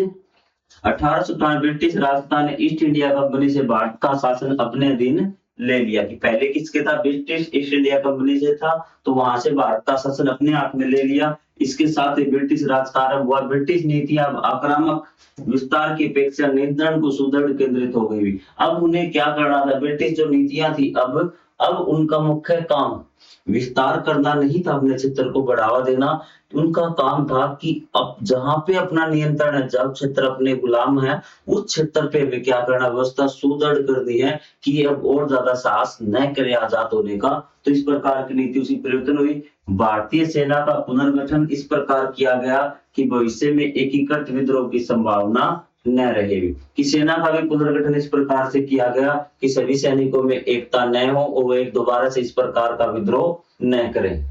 1858 ब्रिटिश राजसत्ता ने ईस्ट इंडिया कंपनी से भारत का शासन अपने अधीन ले लिया। कि पहले किसके था? ब्रिटिश ईस्ट इंडिया कंपनी से था, तो वहां से भारत का शासन अपने हाथ में ले लिया। इसके साथ ही ब्रिटिश राज का आरंभ हुआ। ब्रिटिश नीतियां आक्रामक विस्तार की अपेक्षा नियंत्रण को सुदृढ़ केंद्रित हो गई। अब उन्हें क्या करना था? ब्रिटिश जो नीतियां थी, अब उनका मुख्य काम विस्तार करना नहीं था, अपने क्षेत्र को बढ़ावा देना। उनका काम था कि अब जहां पे अपना नियंत्रण है, जब क्षेत्र अपने गुलाम है, उस क्षेत्र पे हमें क्या करना? व्यवस्था सुदृढ़ करनी है, कि अब और ज्यादा साहस न करे आजाद होने का। तो इस प्रकार की नीति उसी परिवर्तन हुई। भारतीय सेना का पुनर्गठन इस प्रकार किया गया कि भविष्य में एकीकृत विद्रोह की संभावना न रहेगी। कि सेना का भी पुनर्गठन इस प्रकार से किया गया कि सभी सैनिकों में एकता न हो, और वो एक दोबारा से इस प्रकार का विद्रोह न करें।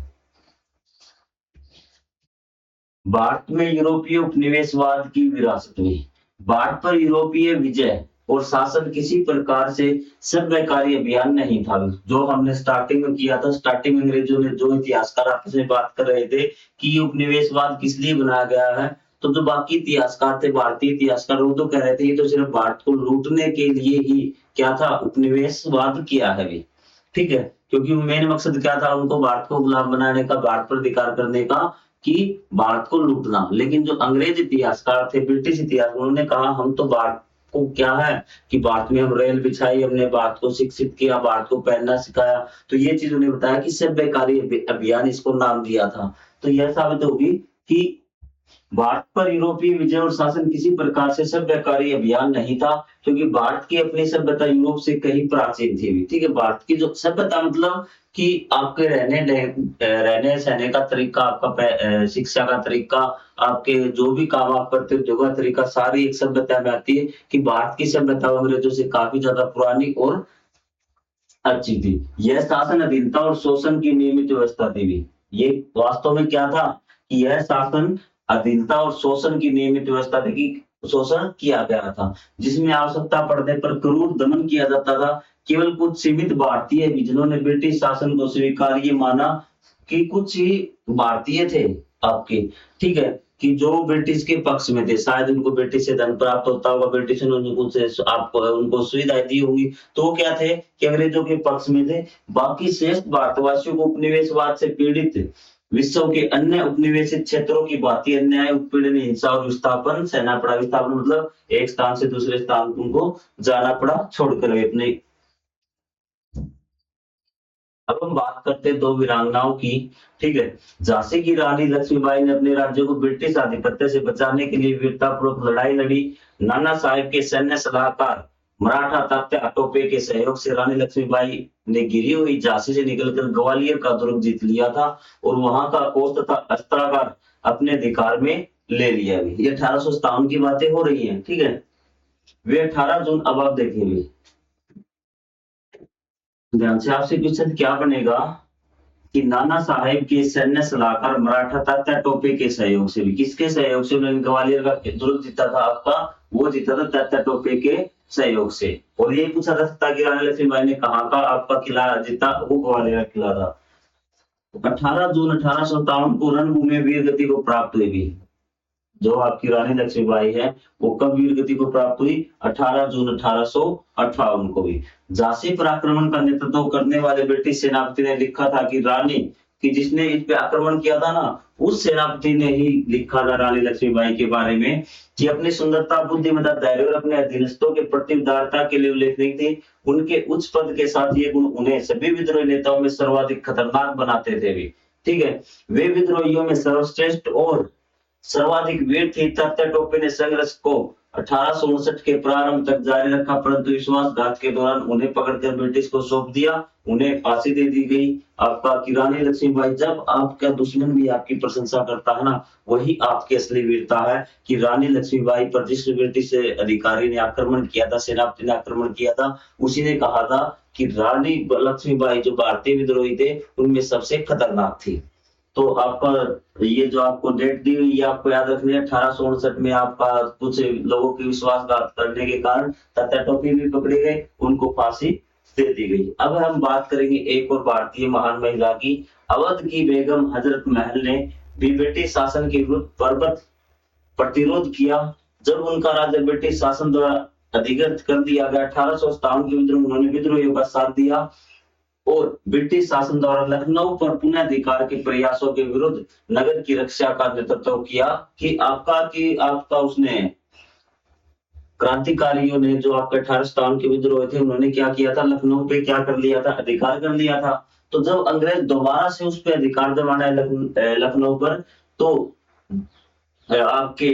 भारत में यूरोपीय उपनिवेशवाद की विरासत हुई। भारत पर यूरोपीय विजय और शासन किसी प्रकार से सभ्यकारी अभियान नहीं था। जो हमने स्टार्टिंग में किया था, स्टार्टिंग में अंग्रेजों ने, जो इतिहासकार आपस में बात कर रहे थे कि उपनिवेशवाद किस लिए बनाया गया है, तो जो बाकी इतिहासकार थे, भारतीय इतिहासकार, वो तो कह रहे थे ये तो सिर्फ भारत को लूटने के लिए ही क्या था, उपनिवेशवाद किया है अभी, ठीक है? क्योंकि मेन मकसद क्या था, उनको भारत को गुलाम बनाने का, भारत पर अधिकार करने का, कि भारत को लूटना। लेकिन जो अंग्रेज इतिहासकार थे, ब्रिटिश इतिहास, उन्होंने कहा हम तो भारत को क्या है कि भारत में हम रेल बिछाई, हमने भारत को शिक्षित किया, भारत को पहनना सिखाया। तो ये चीज उन्हें बताया कि सभ्यकारी अभियान इसको नाम दिया था। तो यह साबित होगी कि भारत पर यूरोपीय विजय और शासन किसी प्रकार से सभ्यकारी अभियान नहीं था, क्योंकि भारत की अपनी सभ्यता यूरोप से कहीं प्राचीन थी। ठीक है, भारत की जो सभ्यता मतलब कि आपके रहने सहने का तरीका, आपका शिक्षा का तरीका, आपके जो भी काम आप करते हो का तरीका, सारी एक सभ्यता में आती है कि भारत की सभ्यता अंग्रेजों से काफी ज्यादा पुरानी और अच्छी थी। यह शासन अधीनता और शोषण की नियमित व्यवस्था थी भी। ये वास्तव में क्या था कि यह शासन अधीनता और शोषण की नियमित व्यवस्था थी, कि शोषण किया गया था, जिसमें आवश्यकता पड़ने पर क्रूर दमन किया जाता था। केवल कुछ सीमित भारतीय भी जिन्होंने ब्रिटिश शासन को स्वीकार्य माना, कि कुछ ही भारतीय थे आपके, ठीक है, कि जो ब्रिटिश के पक्ष में थे, शायद उनको ब्रिटिश से धन प्राप्त होता होगा, ब्रिटिश ने उनसे आपको उनको सुविधाएं दी होंगी, तो वो क्या थे कि अंग्रेजों के पक्ष में थे। बाकी शेष भारतवासियों को उपनिवेशवाद से पीड़ित विश्व के अन्य उपनिवेशित क्षेत्रों की भांति अन्याय, उत्पीड़न, हिंसा और विस्थापन सहना पड़ा। विस्थापन मतलब एक स्थान से दूसरे स्थान उनको जाना पड़ा, छोड़कर अपने। अब हम बात करते हैं दो वीरांगनाओं की, ठीक है। झांसी की रानी लक्ष्मीबाई ने अपने राज्य को ब्रिटिश आधिपत्य से बचाने के लिए वीरतापूर्वक लड़ाई लड़ी। नाना साहेब के सैन्य सलाहकार मराठा तात्या टोपे के सहयोग से रानी लक्ष्मीबाई ने गिरी हुई झांसी से निकलकर ग्वालियर का दुर्ग जीत लिया था और वहां का कोष तथा अस्त्रागार अपने अधिकार में ले लिया। ये 1857 की बातें हो रही हैं, ठीक है। वे 18 जून, अब आप देखिए ध्यान से, आपसे क्वेश्चन क्या बनेगा कि नाना साहेब के सैन्य सलाहकार मराठा तात्या टोपे के सहयोग से भी, किसके सहयोग से उन्होंने ग्वालियर का दुर्ग जीता था आपका, वो जीता था तात्या टोपे के सहयोग से। और ये पूछा जा सकता है कि रानी लक्ष्मीबाई ने कहाँ का आपका किला जीता, वो ग्वालियर का किला था। 18 जून 1857 को रणभूमि वीर गति को प्राप्त हुई भी। जो आपकी रानी लक्ष्मीबाई है वो कब वीर गति को प्राप्त हुई, 18 जून 1858 को भी। झांसी पर आक्रमण का नेतृत्व करने वाले ब्रिटिश सेनापति ने लिखा था कि रानी, कि जिसने इस पे आक्रमण किया था ना, उस सेनापति ने ही लिखा था रानी लक्ष्मीबाई के बारे में कि अपनी सुंदरता, बुद्धिमत्ता, धैर्य और अपने अधीनस्थों के प्रति उदारता के लिए उल्लेखनीय थी। उनके उच्च पद के साथ ये गुण उन्हें सभी विद्रोही नेताओं में सर्वाधिक खतरनाक बनाते थे भी, ठीक है। वे विद्रोहियों में सर्वश्रेष्ठ और सर्वाधिक वीर थी। तात्या टोपे ने संघर्ष को 1859 के प्रारंभ तक जारी रखा, परंतु विश्वासघात के दौरान उन्हें पकड़कर ब्रिटिश को सौंप दिया, उन्हें फांसी दे दी गई। आपका कि रानी लक्ष्मीबाई, जब आपका दुश्मन भी आपकी प्रशंसा करता है ना, वही आपकी असली वीरता है। कि रानी लक्ष्मीबाई पर जिस ब्रिटिश अधिकारी ने आक्रमण किया था, सेनापति ने आक्रमण किया था, उसी ने कहा था कि रानी लक्ष्मीबाई जो भारतीय विद्रोही थे उनमें सबसे खतरनाक थी। तो आपका ये जो आपको डेट दी हुई, ये आपको याद रखनी है। 1859 में आपका कुछ लोगों की विश्वासघात करने के कारण तात्या टोपे भी पकड़े गए, उनको फांसी दे दी गई। अब हम बात करेंगे एक और भारतीय महान महिला की। अवध की बेगम हजरत महल ने भी ब्रिटिश शासन के विरुद्ध बर्बत प्रतिरोध किया। जब उनका राज्य ब्रिटिश शासन द्वारा अधिकृत कर दिया गया, 1857 के विद्रोह, उन्होंने विद्रोहियों का साथ दिया और ब्रिटिश शासन द्वारा लखनऊ पर पुनः अधिकार के प्रयासों के विरुद्ध नगर की रक्षा का नेतृत्व किया। कि आपका उसने क्रांतिकारियों ने, जो आपके 1857 के विद्रोह थे, उन्होंने क्या किया था, लखनऊ पे क्या कर लिया था, अधिकार कर लिया था। तो जब अंग्रेज दोबारा से उस पर अधिकार जमाना है लखनऊ पर, तो आपके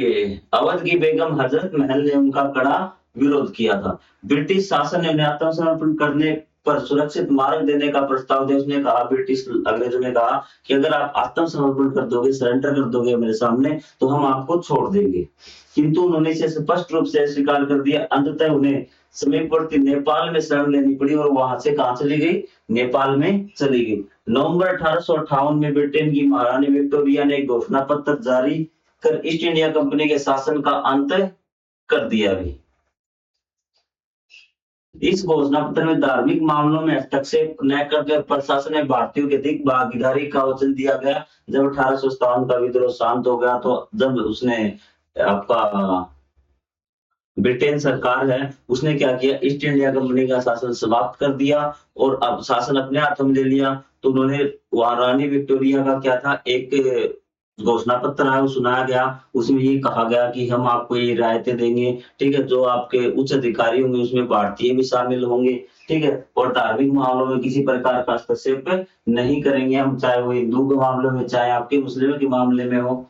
अवध की बेगम हजरत महल ने उनका कड़ा विरोध किया था। ब्रिटिश शासन ने उन्हें आत्मसमर्पण करने पर सुरक्षित मार्ग देने का प्रस्ताव दिया। उसने कहा, ब्रिटिश अंग्रेजों ने कहा कि अगर आप आत्मसमर्पण कर दोगे, सरेंडर कर दोगे मेरे सामने, तो हम आपको छोड़ देंगे। किंतु उन्होंने इसे स्पष्ट रूप से स्वीकार कर दिया। अंततः उन्हें समीपवर्ती नेपाल में शरण लेनी पड़ी और वहां से कहां चली गई, नेपाल में चली गई। नवंबर 1858 में ब्रिटेन की महारानी विक्टोरिया ने एक घोषणा पत्र जारी कर ईस्ट इंडिया कंपनी के शासन का अंत कर दिया भी। इस घोषणा पत्र में धार्मिक मामलों में हस्तक्षेप न करके प्रशासन में भारतीयों की अधिक भागीदारी का वचन दिया गया। जब 1857 का विद्रोह शांत हो गया, तो जब उसने आपका ब्रिटेन सरकार है, उसने क्या किया, ईस्ट इंडिया कंपनी का शासन समाप्त कर दिया और अब शासन अपने हाथों में ले लिया। तो उन्होंने वहाँ रानी विक्टोरिया का क्या था, एक घोषणा पत्र है वो सुनाया गया, उसमें ये कहा गया कि हम आपको ये रियायतें देंगे, ठीक है, जो आपके उच्च अधिकारी होंगे उसमें भारतीय भी शामिल होंगे, ठीक है, और धार्मिक मामलों में किसी प्रकार का हस्तक्षेप नहीं करेंगे हम, चाहे वो हिंदू के मामलों में, चाहे आपके मुस्लिमों के मामले में हो।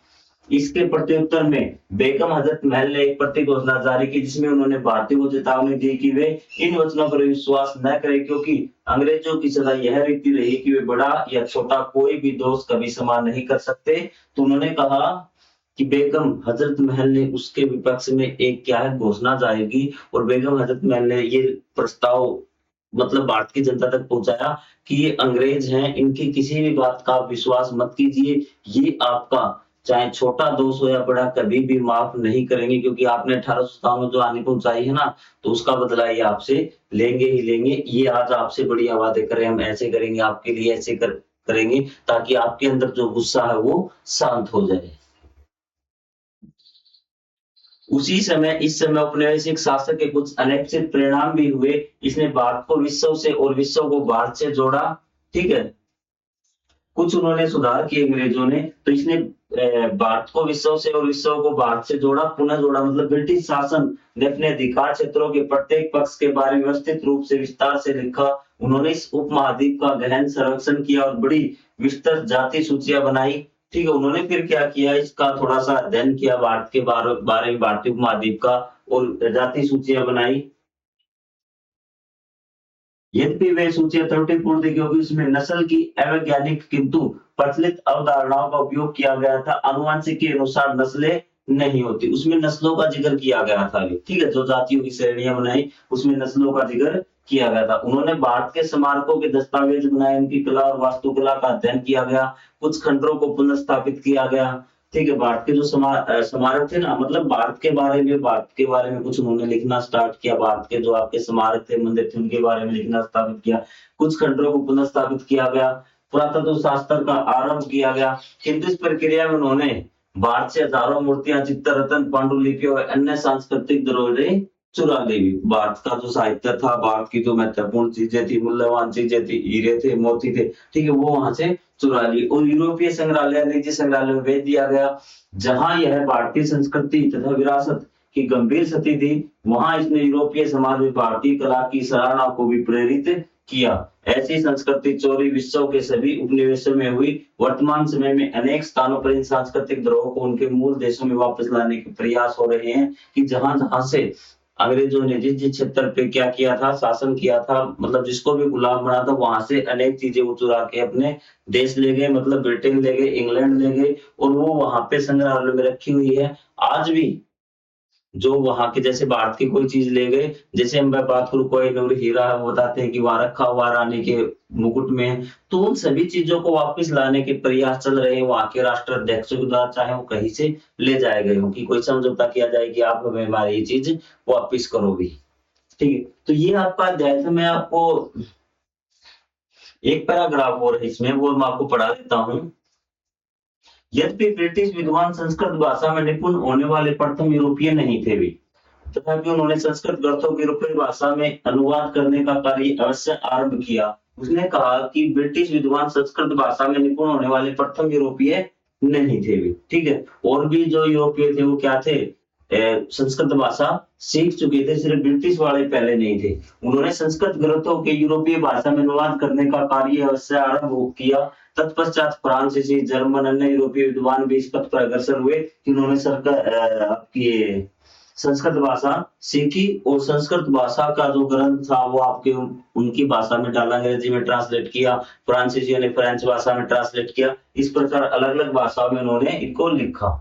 इसके प्रत्युत्तर में बेगम हजरत महल ने एक प्रति घोषणा जारी की, जिसमें उन्होंने भारतीयों को चेतावनी दी कि वे इन वचनों पर विश्वास न करें, क्योंकि अंग्रेजों की सदा यह रीति रही कि वे बड़ा या छोटा कोई भी दोष कभी समान नहीं कर सकते। तो उन्होंने कहा कि बेगम हजरत महल ने उसके विपक्ष में एक क्या है, घोषणा जारी की, और बेगम हजरत महल ने ये प्रस्ताव मतलब भारत की जनता तक पहुंचाया कि ये अंग्रेज हैं, इनकी किसी भी बात का आप विश्वास मत कीजिए, ये आपका चाहे छोटा दोष हो या बड़ा कभी भी माफ नहीं करेंगे, क्योंकि आपने 1857 में जो हानि पहुंचाई है ना, तो उसका बदला ये आपसे लेंगे ही लेंगे। ये आज आपसे बड़ी वादे करें, हम ऐसे करेंगे आपके लिए, ऐसे करेंगे, ताकि आपके अंदर जो गुस्सा है वो शांत हो जाए। उसी समय इस समय औपनिवेशिक शासक के कुछ अनपेक्षित परिणाम भी हुए। इसने भारत को विश्व से और विश्व को भारत से जोड़ा, ठीक है। कुछ उन्होंने सुधार किए अंग्रेजों ने, तो इसने भारत को विश्व से और विश्व को भारत से जोड़ा, पुनः जोड़ा, मतलब ब्रिटिश शासन ने अपने अधिकार क्षेत्रों के प्रत्येक पक्ष के बारे में व्यवस्थित रूप से विस्तार से लिखा। उन्होंने इस उपमहाद्वीप का गहन सर्वेक्षण किया और बड़ी विस्तृत जाति सूचियां बनाई, ठीक है। उन्होंने फिर क्या किया, इसका थोड़ा सा अध्ययन किया भारत के बारे में, भारतीय उपमहाद्वीप का, और जाति सूचियां बनाई। यद्यपि वे सूचियां त्रुटिपूर्ण थी, क्योंकि उसमें नस्ल की अवैज्ञानिक किंतु प्रचलित अवधारणाओं का उपयोग किया गया था। आनुवंशिक के अनुसार नस्लें नहीं होती, उसमें नस्लों का जिक्र किया गया था, ठीक है, जो जातियों की श्रेणियां बनाई उसमें नस्लों का जिक्र किया गया था। उन्होंने भारत के स्मारकों के दस्तावेज बनाए, उनकी कला और वास्तुकला का अध्ययन किया गया, कुछ खंडरों को पुनर्स्थापित किया गया, ठीक है। भारत के जो स्मारक थे ना, मतलब भारत के बारे में कुछ उन्होंने लिखना स्टार्ट किया, भारत के जो आपके स्मारक थे, मंदिर थे, उनके बारे में लिखना स्थापित किया, कुछ खंडरों को पुनर्स्थापित किया गया, पुरातत्व शास्त्र का आरंभ किया गया। किंतु इस प्रक्रिया में उन्होंने भारत से हजारों मूर्तियां, चित्र रत्न, पांडुलिपियां और अन्य सांस्कृतिक धरोहरें चुरा ली। भारत का जो साहित्य था, भारत की जो महत्वपूर्ण चीजें थी, मूल्यवान चीजें थी, हीरे थे, मोती थे, ठीक है, वो वहां से चुरा ली, और यूरोपीय संग्रहालय, निजी संग्रहालय में भेज दिया गया। जहां यह भारतीय संस्कृति तथा विरासत की गंभीर क्षति थी, वहां इसने यूरोपीय समाज में भारतीय कला की सराहना को भी प्रेरित किया। ऐसी संस्कृति चोरी विश्व के सभी उपनिवेशों में हुई। वर्तमान समय में अनेक स्थानों पर इन सांस्कृतिक धरोहरों को उनके मूल देशों में वापस लाने के प्रयास हो रहे हैं, कि जहां जहां से अंग्रेजों ने जिस जिस क्षेत्र पे क्या किया था, शासन किया था, मतलब जिसको भी गुलाम बना था, वहां से अनेक चीजें वो चुरा के अपने देश ले गए, मतलब ब्रिटेन ले गए, इंग्लैंड ले गए, और वो वहां पे संग्रहालय में रखी हुई है। आज भी जो वहां के, जैसे भारत की कोई चीज ले गए, जैसे हम बात करूं कोहिनूर हीरा है, वो बताते हैं कि वहां रखा हुआ रानी के मुकुट में, तो उन सभी चीजों को वापस लाने के प्रयास चल रहे हैं वहां के राष्ट्राध्यक्षों के द्वारा, चाहे वो कहीं से ले जाए गए हो, कि कोई समझौता किया जाए कि आप हमें हमारी ये चीज वापिस करो भी, ठीक है। तो ये आपका अध्याय था। मैं आपको एक पैराग्राफ और है इसमें, वो मैं आपको पढ़ा देता हूँ। यद्यपि ब्रिटिश विद्वान संस्कृत भाषा में निपुण होने वाले प्रथम यूरोपीय नहीं थे वे, तथापि उन्होंने संस्कृत ग्रंथों की यूरोपीय भाषा में अनुवाद करने का कार्य अवश्य आरंभ किया। उसने कहा कि ब्रिटिश विद्वान संस्कृत भाषा में निपुण होने वाले प्रथम यूरोपीय नहीं थे वे, ठीक है। और भी जो यूरोपीय थे वो क्या थे, संस्कृत भाषा सीख चुके थे, सिर्फ ब्रिटिश वाले पहले नहीं थे। उन्होंने संस्कृत ग्रंथों के यूरोपीय भाषा में अनुवाद करने का कार्य अवश्य आरंभ किया। तत्पश्चात फ्रांसीसी, जर्मन, अन्य यूरोपीय विद्वान भी इस पथ पर अग्रसर हुए कि उन्होंने आपकी संस्कृत भाषा सीखी, और संस्कृत भाषा का जो ग्रंथ था वो आपके उनकी भाषा में डाला, अंग्रेजी में ट्रांसलेट किया, फ्रांसीसियों ने फ्रेंच भाषा में ट्रांसलेट किया। इस प्रकार अलग अलग भाषाओं में उन्होंने इनको लिखा।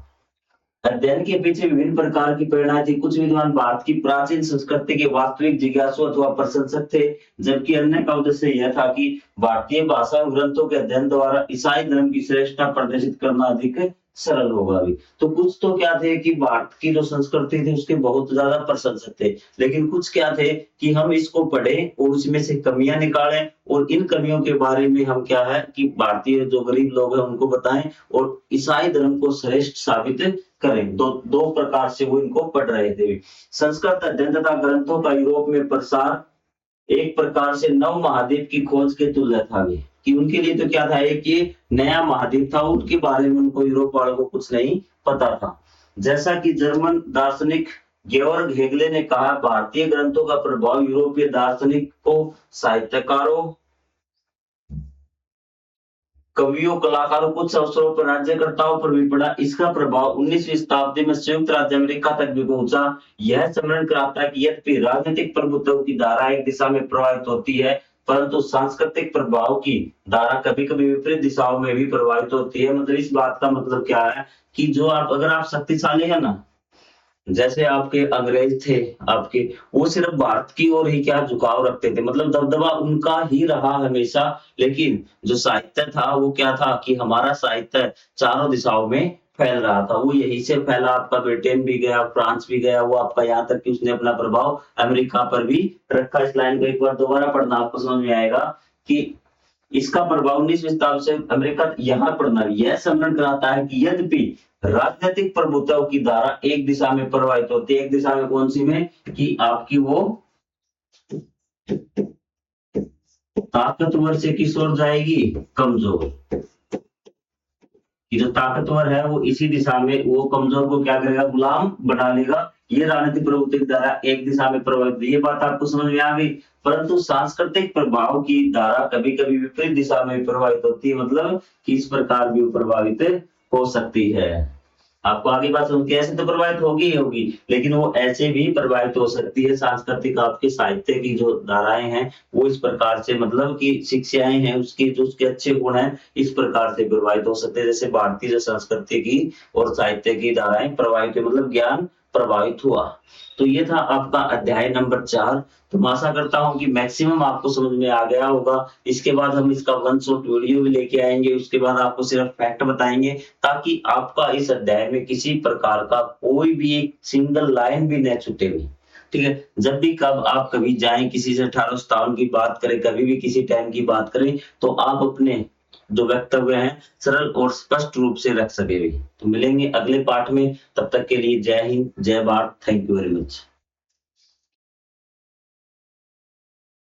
अध्ययन के पीछे विभिन्न प्रकार की प्रेरणा थी। कुछ विद्वान भारत की प्राचीन संस्कृति के वास्तविक जिज्ञासु अथवा प्रशंसक थे, जबकि अन्य का उद्देश्य यह था कि भारतीय भाषा ग्रंथों के अध्ययन द्वारा ईसाई धर्म की श्रेष्ठता प्रदर्शित करना अधिक सरल होगा भी। तो कुछ तो क्या थे कि भारत की जो संस्कृति थी उसके बहुत ज्यादा प्रशंसक थे, लेकिन कुछ क्या थे कि हम इसको पढ़ें और उसमें से कमियां निकालें और इन कमियों के बारे में हम क्या है कि भारतीय जो गरीब लोग हैं उनको बताएं और ईसाई धर्म को श्रेष्ठ साबित करें। दो प्रकार से वो इनको पढ़ रहे थे। संस्कृत अध्ययन तथा ग्रंथों का यूरोप में प्रसार एक प्रकार से नव महाद्वीप की खोज के तुल्य था भी, कि उनके लिए तो क्या था, एक ये नया महाद्वीप था, उनके बारे में उनको यूरोप वालों को कुछ नहीं पता था। जैसा कि जर्मन दार्शनिक गेorg हेगले ने कहा, भारतीय ग्रंथों का प्रभाव यूरोपीय दार्शनिकों, साहित्यकारों, कवियों, कलाकारों, कुछ अवसरों पर राज्यकर्ताओं पर भी पड़ा। इसका प्रभाव 19वीं शताब्दी में संयुक्त राज्य अमेरिका तक भी पहुंचा। यह स्मरण कराता है कि यद्यपि राजनीतिक प्रभुत्व की धारा एक दिशा में प्रवाहित होती है, परंतु सांस्कृतिक प्रभाव की धारा कभी-कभी विपरीत दिशाओं में भी प्रभावित होती है। मतलब इस बात का मतलब क्या है कि जो आप अगर आप शक्तिशाली है ना, जैसे आपके अंग्रेज थे आपके, वो सिर्फ भारत की ओर ही क्या झुकाव रखते थे, मतलब दबदबा उनका ही रहा हमेशा। लेकिन जो साहित्य था वो क्या था कि हमारा साहित्य चारों दिशाओं में फैल रहा था। वो यहीं से फैला, आपका ब्रिटेन भी गया, फ्रांस भी गया, वो आपका यहाँ तक कि उसने अपना प्रभाव अमेरिका पर भी रखा। इस लाइन को एक बार दोबारा पढ़ना, आपको समझ में आएगा कि इसका प्रभाव 19वीं शताब्दी से अमेरिका यहाँ पड़ना। यह स्मरण कराता है कि यद्यपि राजनीतिक प्रभुत्व की धारा एक दिशा में प्रवाहित होती है, एक दिशा में कौन सी में, कि आपकी वो ताकतवर से किस ओर जाएगी, कमजोर। कि जो ताकतवर है वो इसी दिशा में, वो कमजोर को क्या करेगा, गुलाम बना लेगा। ये राजनीतिक प्रभुत्व की धारा एक दिशा में प्रभावित, ये बात आपको समझ में आ गई। परंतु सांस्कृतिक प्रभाव की धारा कभी कभी विपरीत दिशा में प्रभावित होती है, मतलब कि इस प्रकार भी वो प्रभावित हो सकती है। आपको आगे बात समझ के, ऐसे तो प्रभावित होगी ही होगी, लेकिन वो ऐसे भी प्रभावित हो सकती है। सांस्कृतिक आपके साहित्य की जो धाराएं हैं वो इस प्रकार से, मतलब कि शिक्षाएं हैं उसकी, जो उसके अच्छे गुण हैं इस प्रकार से प्रभावित हो सकते हैं। जैसे भारतीय संस्कृति की और साहित्य की धाराएं प्रभावित, मतलब ज्ञान प्रभावित हुआ। तो ये था आपका अध्याय नंबर 4। तो मैं आशा करता हूँ कि मैक्सिमम आपको समझ में आ गया होगा। इसके बाद हम इसका वन शॉट वीडियो भी लेके आएंगे, उसके बाद आपको सिर्फ फैक्ट बताएंगे, ताकि आपका इस अध्याय में किसी प्रकार का कोई भी एक सिंगल लाइन भी न छूटे हुई। ठीक है, जब भी कब आप कभी जाएं किसी से 1857 की बात करें, कभी भी किसी टाइम की बात करें, तो आप अपने जो वक्तव्य हैं सरल और स्पष्ट रूप से रख सके भी। तो मिलेंगे अगले पाठ में, तब तक के लिए जय हिंद, जय Bharat, thank you very much.